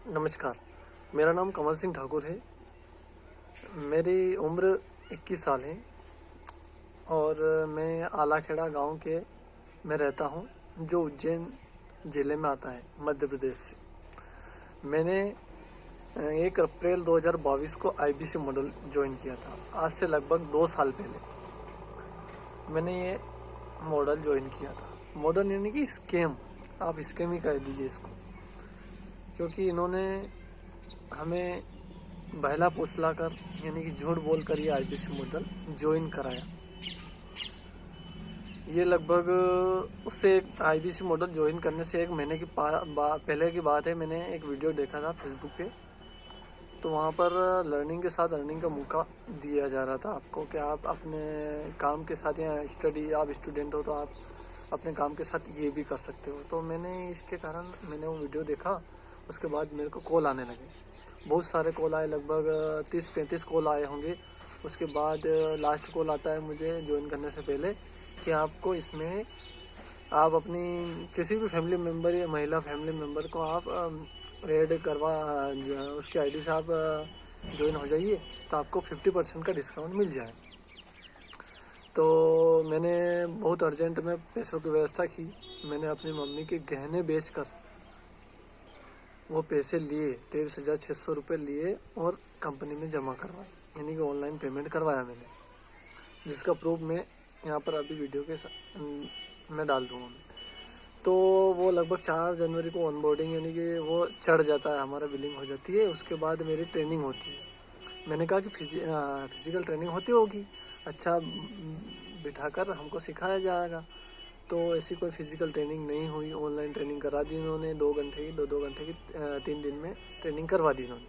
नमस्कार, मेरा नाम कमल सिंह ठाकुर है। मेरी उम्र 21 साल है और मैं आलाखेड़ा गांव के में रहता हूं, जो उज्जैन ज़िले में आता है, मध्य प्रदेश से। मैंने 1 अप्रैल 2022 को आईबीसी मॉडल ज्वाइन किया था। आज से लगभग 2 साल पहले मैंने ये मॉडल ज्वाइन किया था। मॉडल यानी कि स्कैम, आप स्कैम ही कह दीजिए इसको, क्योंकि इन्होंने हमें बहला फुसला कर यानी कि झूठ बोल कर ये आईबीसी मॉडल ज्वाइन कराया। ये लगभग उससे आईबीसी मॉडल ज्वाइन करने से 1 महीने की पहले की बात है। मैंने एक वीडियो देखा था फेसबुक पे, तो वहाँ पर लर्निंग के साथ अर्निंग का मौका दिया जा रहा था आपको, कि आप अपने काम के साथ या स्टडी, आप स्टूडेंट हो तो आप अपने काम के साथ ये भी कर सकते हो। तो मैंने इसके कारण मैंने वो वीडियो देखा। उसके बाद मेरे को कॉल आने लगे, बहुत सारे कॉल आए, लगभग 30-35 कॉल आए होंगे। उसके बाद लास्ट कॉल आता है मुझे ज्वाइन करने से पहले कि आपको इसमें आप अपनी किसी भी फैमिली मेम्बर या महिला फैमिली मेम्बर को आप ऐड करवा, उसकी आईडी से आप ज्वाइन हो जाइए तो आपको 50% का डिस्काउंट मिल जाए। तो मैंने बहुत अर्जेंट में पैसों की व्यवस्था की। मैंने अपनी मम्मी के गहने बेचकर वो पैसे लिए, 23,600 रुपये लिए और कंपनी में जमा करवाए, यानी कि ऑनलाइन पेमेंट करवाया मैंने, जिसका प्रूफ मैं यहाँ पर अभी वीडियो के मैं डाल दूँगा। तो वो लगभग 4 जनवरी को ऑनबोर्डिंग यानी कि वो चढ़ जाता है, हमारा बिलिंग हो जाती है। उसके बाद मेरी ट्रेनिंग होती है। मैंने कहा कि फिजिकल ट्रेनिंग होती होगी, अच्छा बिठाकर हमको सिखाया जाएगा। तो ऐसी कोई फिजिकल ट्रेनिंग नहीं हुई, ऑनलाइन ट्रेनिंग करा दी इन्होंने 2 घंटे की, 2 घंटे की 3 दिन में ट्रेनिंग करवा दी इन्होंने।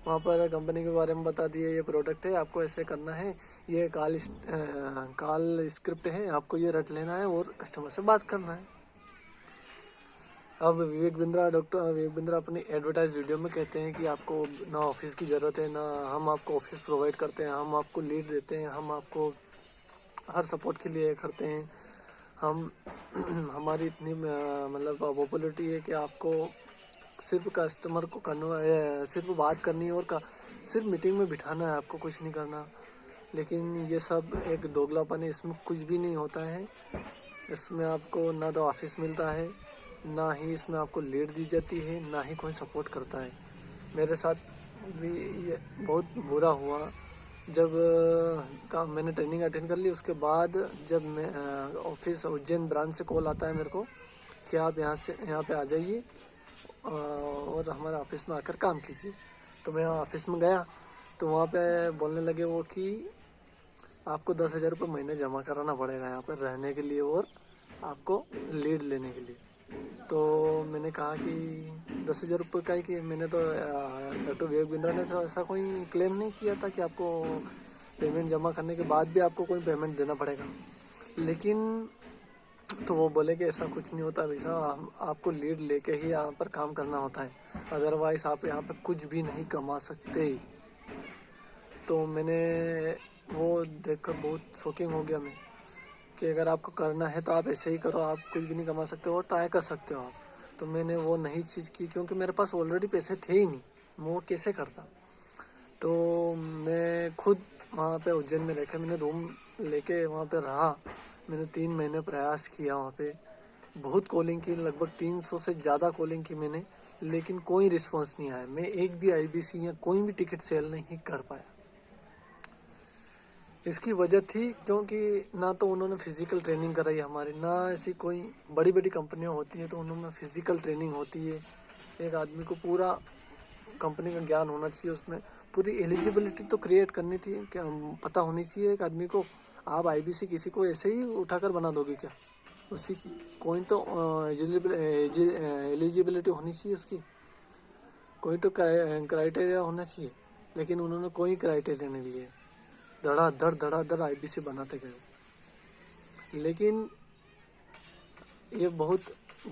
वहाँ पर कंपनी के बारे में बता दिए, ये प्रोडक्ट है, आपको ऐसे करना है, ये कॉल स्क्रिप्ट है, आपको ये रट लेना है और कस्टमर से बात करना है। अब डॉक्टर विवेक बिंद्रा अपनी एडवर्टाइज वीडियो में कहते हैं कि आपको ना ऑफिस की ज़रूरत है, ना हम आपको ऑफिस प्रोवाइड करते हैं, हम आपको लीड देते हैं, हम आपको हर सपोर्ट के लिए करते हैं, हम हमारी इतनी मतलब पॉपुलरिटी है कि आपको सिर्फ कस्टमर को सिर्फ बात करनी है और सिर्फ मीटिंग में बिठाना है, आपको कुछ नहीं करना। लेकिन ये सब एक दोगलापन है, इसमें कुछ भी नहीं होता है। इसमें आपको ना तो ऑफिस मिलता है, ना ही इसमें आपको लीड दी जाती है, ना ही कोई सपोर्ट करता है। मेरे साथ भी ये बहुत बुरा हुआ जब मैंने ट्रेनिंग अटेंड कर ली। उसके बाद जब मैं ऑफिस उज्जैन ब्रांच से कॉल आता है मेरे को कि आप यहाँ पे आ जाइए और हमारे ऑफिस में आकर काम कीजिए। तो मैं ऑफिस में गया तो वहाँ पे बोलने लगे वो कि आपको 10,000 रुपये महीने जमा कराना पड़ेगा यहाँ पर रहने के लिए और आपको लीड लेने के लिए। तो मैंने कहा कि 10,000 रुपये का ही, कि मैंने तो डॉक्टर विवेक बिंद्रा ने तो ऐसा कोई क्लेम नहीं किया था कि आपको पेमेंट जमा करने के बाद भी आपको कोई पेमेंट देना पड़ेगा। लेकिन तो वो बोले कि ऐसा कुछ नहीं होता भैया, हम आपको लीड लेके ही यहाँ पर काम करना होता है, अदरवाइज़ आप यहाँ पर कुछ भी नहीं कमा सकते। तो मैंने वो देखकर बहुत शॉकिंग हो गया मैं, कि अगर आपको करना है तो आप ऐसे ही करो, आप कुछ भी नहीं कमा सकते हो और ट्राई कर सकते हो आप। तो मैंने वो नहीं चीज़ की, क्योंकि मेरे पास ऑलरेडी पैसे थे ही नहीं, मैं वो कैसे करता। तो मैं खुद वहाँ पे उज्जैन में रहकर मैंने रूम लेके वहाँ पे रहा। मैंने 3 महीने प्रयास किया वहाँ पे, बहुत कॉलिंग की, लगभग 300 से ज़्यादा कॉलिंग की मैंने, लेकिन कोई रिस्पॉन्स नहीं आया। मैं एक भी आईबीसी या कोई भी टिकट सेल नहीं कर पाया। इसकी वजह थी क्योंकि ना तो उन्होंने फिज़िकल ट्रेनिंग कराई हमारी, ना ऐसी कोई बड़ी बड़ी कंपनियां होती हैं तो उन्होंने फिज़िकल ट्रेनिंग होती है। एक आदमी को पूरा कंपनी का ज्ञान होना चाहिए, उसमें पूरी एलिजिबिलिटी तो क्रिएट करनी थी, क्या पता होनी चाहिए एक आदमी को। आप आईबीसी किसी को ऐसे ही उठाकर बना दोगे क्या? उसकी कोई तो एलिजिबिलिटी होनी चाहिए, उसकी कोई तो क्राइटेरिया होना चाहिए। लेकिन उन्होंने कोई क्राइटेरिया नहीं दिए, धड़ाधड़ आईबीसी बनाते गए। लेकिन ये बहुत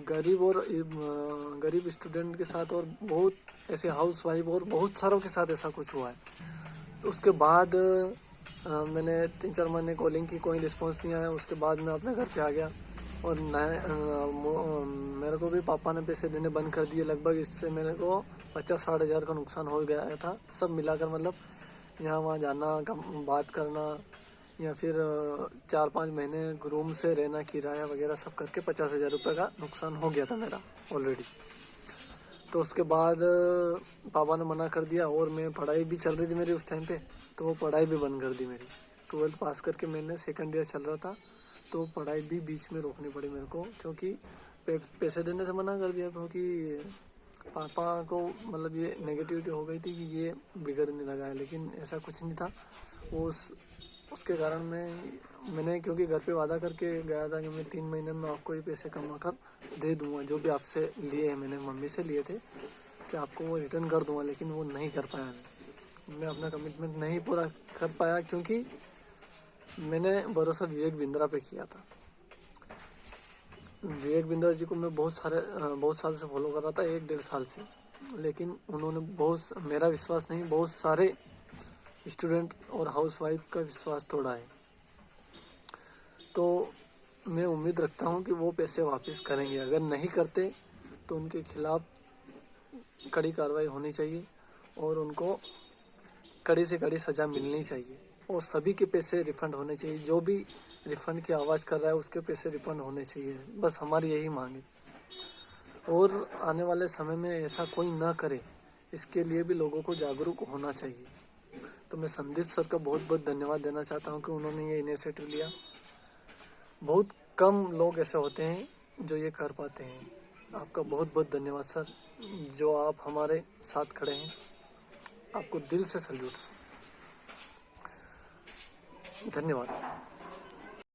गरीब स्टूडेंट के साथ और बहुत ऐसे हाउस वाइफ और बहुत सारों के साथ ऐसा कुछ हुआ है। उसके बाद मैंने 3-4 महीने कॉलिंग की, कोई रिस्पांस नहीं आया। उसके बाद मैं अपने घर पे आ गया। और मेरे को भी पापा ने पैसे देने बंद कर दिए। लगभग इससे मेरे को 50-60 हज़ार का नुकसान हो गया था सब मिलाकर। मतलब यहाँ वहाँ जाना, बात करना, या फिर 4-5 महीने रूम से रहना, किराया वगैरह सब करके 50,000 रुपये का नुकसान हो गया था मेरा ऑलरेडी। तो उसके बाद पापा ने मना कर दिया, और मैं पढ़ाई भी चल रही थी मेरी उस टाइम पे, तो वो पढ़ाई भी बंद कर दी मेरी। 12th पास करके मैंने सेकंड ईयर चल रहा था, तो पढ़ाई भी बीच में रोकनी पड़ी मेरे को, क्योंकि पैसे देने से मना कर दिया। क्योंकि पापा को मतलब ये नेगेटिविटी हो गई थी कि ये बिगड़ने लगा है, लेकिन ऐसा कुछ नहीं था। वो उसके कारण मैंने क्योंकि घर पे वादा करके गया था कि मैं 3 महीने में आपको ये पैसे कमा कर दे दूंगा, जो भी आपसे लिए हैं। मैंने मम्मी से लिए थे कि आपको वो रिटर्न कर दूंगा, लेकिन वो नहीं कर पाया। मैं अपना कमिटमेंट नहीं पूरा कर पाया, क्योंकि मैंने भरोसा विवेक बिंद्रा पे किया था। विवेक बिंद्रा जी को मैं बहुत साल से फॉलो कर रहा था, 1-1.5 साल से। लेकिन उन्होंने मेरा विश्वास नहीं, बहुत सारे स्टूडेंट और हाउसवाइफ का विश्वास तोड़ा है। तो मैं उम्मीद रखता हूँ कि वो पैसे वापस करेंगे। अगर नहीं करते तो उनके खिलाफ कड़ी कार्रवाई होनी चाहिए, और उनको कड़ी से कड़ी सज़ा मिलनी चाहिए, और सभी के पैसे रिफ़ंड होने चाहिए। जो भी रिफ़ंड की आवाज़ कर रहा है उसके पैसे रिफ़ंड होने चाहिए, बस हमारी यही मांग है। और आने वाले समय में ऐसा कोई ना करे, इसके लिए भी लोगों को जागरूक होना चाहिए। तो मैं संदीप सर का बहुत बहुत धन्यवाद देना चाहता हूँ कि उन्होंने ये इनिशिएटिव लिया। बहुत कम लोग ऐसे होते हैं जो ये कर पाते हैं। आपका बहुत बहुत धन्यवाद सर, जो आप हमारे साथ खड़े हैं। आपको दिल से सल्यूट सर, धन्यवाद।